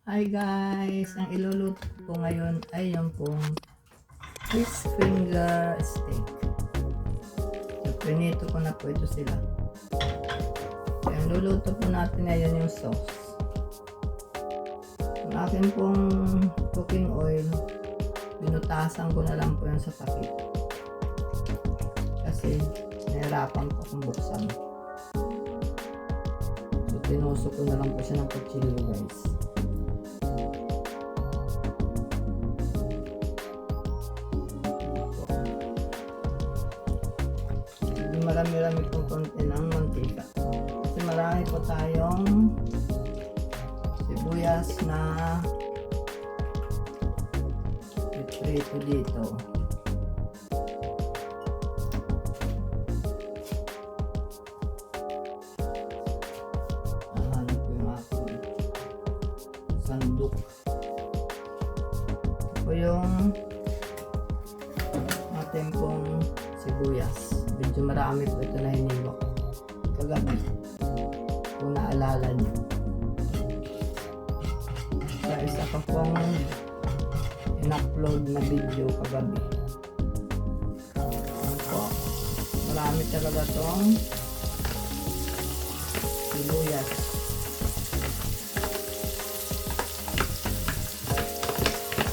Hi guys! Ang iluluto ko ngayon ay yung pong fish finger steak. So, prinito ko na po ito sila. So, ang luluto po natin ngayon yung sauce. Ang akin pong cooking oil, binutasan ko na lang po yung sa takip. Kasi nahirapan po akong buksan. So, tinusok ko na lang po siya ng kutsilyo guys. Marami-rami pong konti ng mantika. Kasi marami po tayong sibuyas na iprito dito. Ano po yung aking sandok. Ito po yung ating pong sibuyas. Medyo marami po ito na hiniwa kagabi kung naalala nyo. Sa isa pa pong in-upload na video kagabi. Ano po, marami talaga itong sibuyas.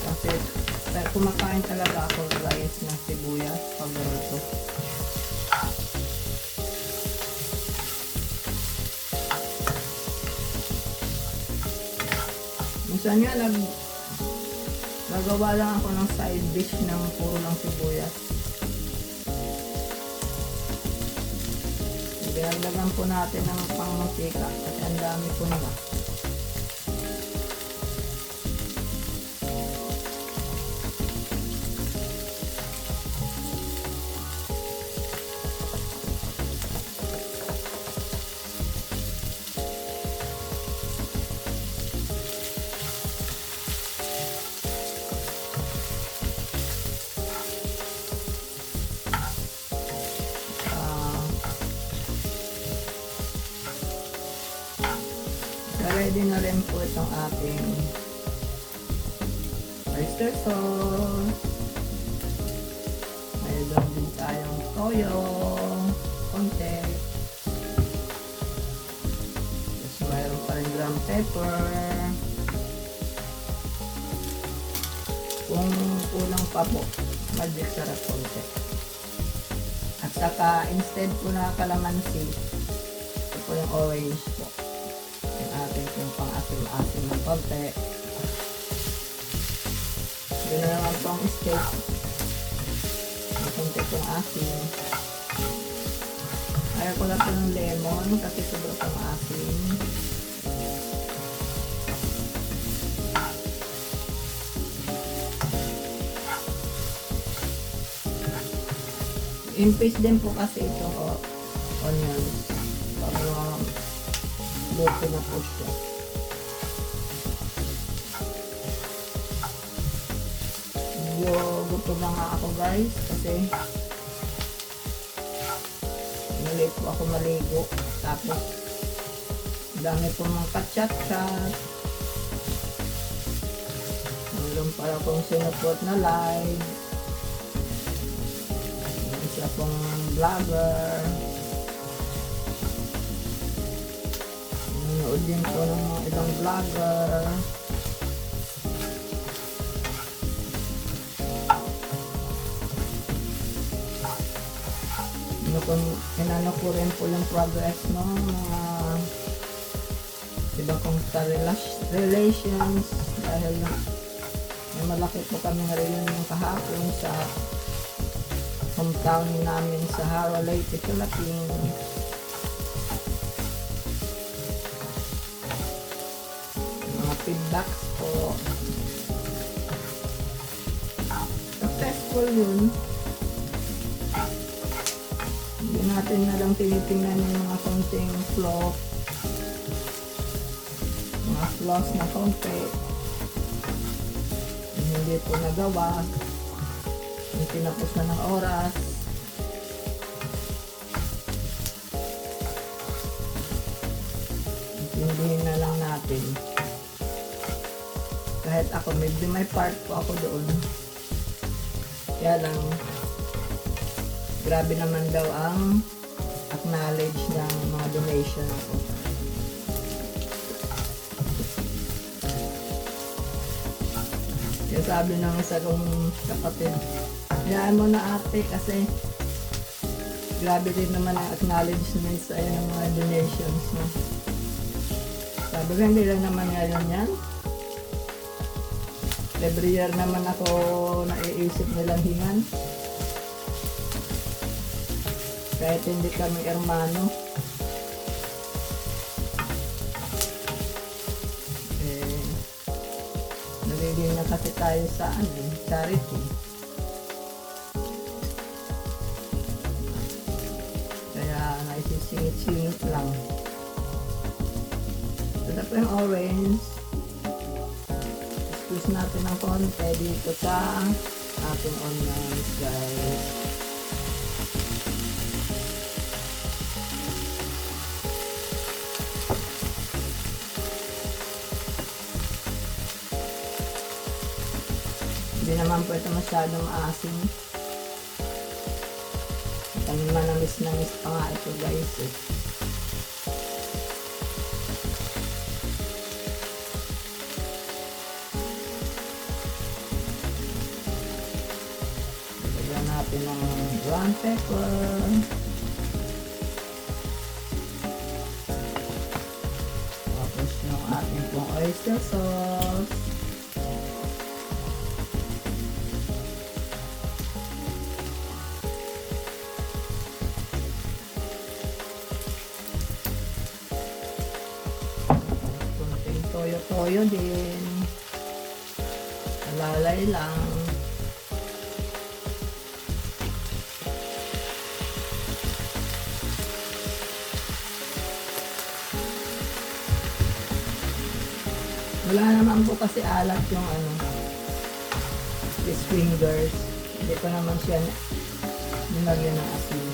Kasi kumakain talaga ako guys ng sibuyas pag ganito. Minsan nga nagawa lang ako ng side dish ng puro lang sibuyas. Dinagdagan po natin ng pangmantika kasi ang dami po na. Ready na rin po itong ating oyster sauce. Mayroon din tayong toyo, konti. Tapos mayroon pa rin ground pepper. Kung kulang pa po, magic sarap konti. At saka instead po na kalamansi, ito po yung orange po. Ating yung pang-asim-asim ng konti. Yun na naman pang steak. May konti pong asim. Ayaw ko lang po ng lemon kasi sobrang pang asim. In-paste din po kasi itong onions para buto na po siya. Gutom na nga ako guys kasi maliit po ako maligo. Tapos dami po mga kachat-chat. Mayroon pala akong sinuport na live. Isa pong vlogger. Nanood din po ng mga ibang vlogger. Inano ko rin po yung progress ng mga iba kong sa relations dahil may malaki po kami reunion kahapon sa hometown namin sa Haro, Leyte, Philippines. Feedbacks po. Successful yun. Hindi natin na lang tinitingnan yung mga konting flaws. Mga flaws na konti. Hindi po nagawa. Yung tinapos na ng oras. Intindihin na lang natin. Kahit ako, may part po ako doon. Kaya lang, grabe naman daw ang acknowledge ng mga donation ko. Kaya sabi ng isa kong kapatid, hayaan mo na ate kasi grabe din naman ang acknowledgement sa ng mga donations mo. Sabi ko, hindi lang naman ngayon yan. Every year naman ako naiisip nilang hingan. Kahit hindi kami hermano. Nagiging na kasi tayo sa charity. Kaya naisisingit-singit lang. Ito po yung orange. Squeeze natin ng konti dito sa ating onions, guys. Hindi naman po ito masyadong asim. Kami manamis-namis pa nga ito, guys. Lagyan natin ng ground pepper. Tapos yung ating pong oyster sauce. Toyo din. Alalay lang. Wala naman po kasi alat yung fish fingers. Hindi ko naman siya nilagyan ng asin.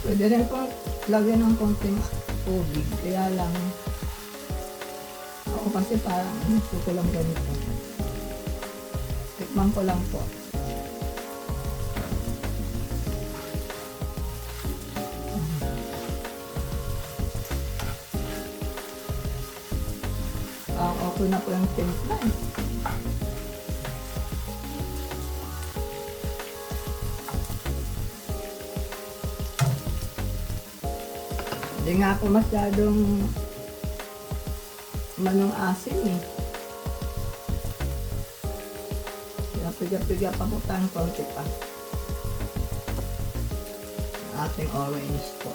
Pwede rin pong lagyan ng konting tubig. Kaya lang, ako kasi parang gusto ko lang ganito. Tikman ko lang po. Okay na po yung timpla eh. Hindi nga ako masyadong manong asin eh. Kaya piga-piga pa po tayong konti pa. Ating orange po.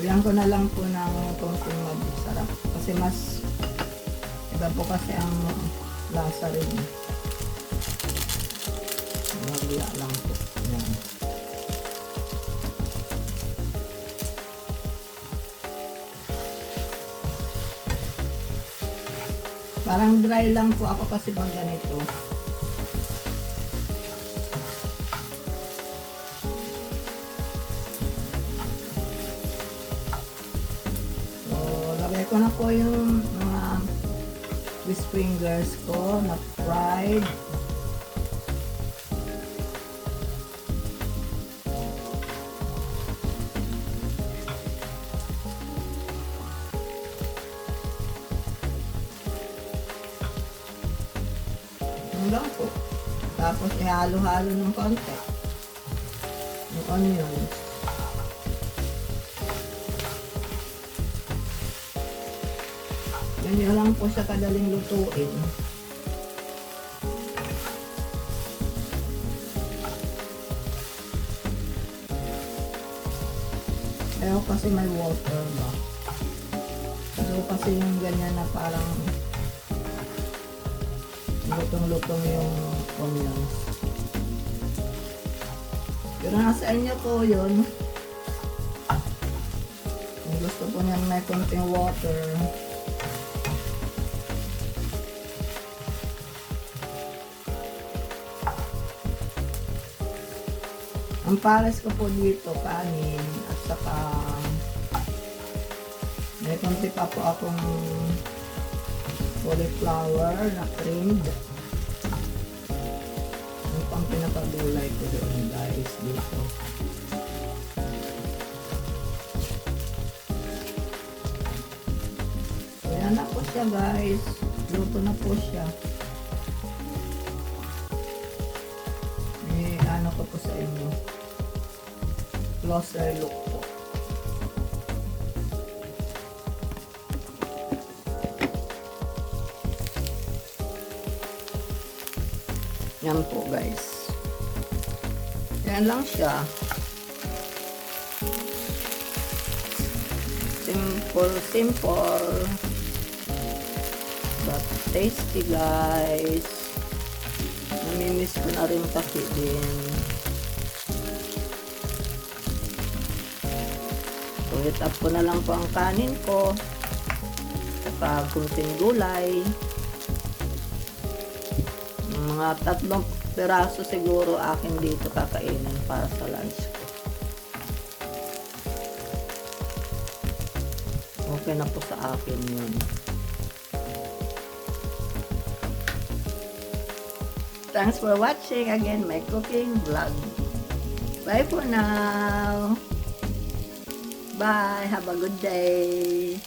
Lagyan ko na lang po ng konting sarap. Kasi mas iba po kasi ang lasa rin. Lagyan lang po. Yan. Parang dry lang po ako kasi pag ganito. Lagay ko na po yung mga fish fingers ko na fried. Yun lang po. Tapos ihalo-halo ng konti. Yung onions. Ganyan lang po siya kadaling lutuin. Ayaw kasi may water ba. So kasi yung ganyan na parang lutong-lutong yung onions. Pero nasa inyo po yun. Kung gusto po niyang may konting water. Ang pares ko po dito, kanin at saka may konti pa po akong cauliflower na creamed. Yung pang pinapagulay ko doon guys dito. Ayan na po siya guys. Luto na po siya. Ano ko po sa inyo. Closer look po. Yan po guys. Yan lang siya. Simple. But tasty guys. Namimiss ko na rin kasi din. Heat up ko na lang po ang kanin ko. Saka kunting gulay. Mga 3 piraso siguro akin dito kakainin para sa lunch ko. Okay na po sa akin yun. Thanks for watching again my cooking vlog. Bye for now. Bye. Have a good day.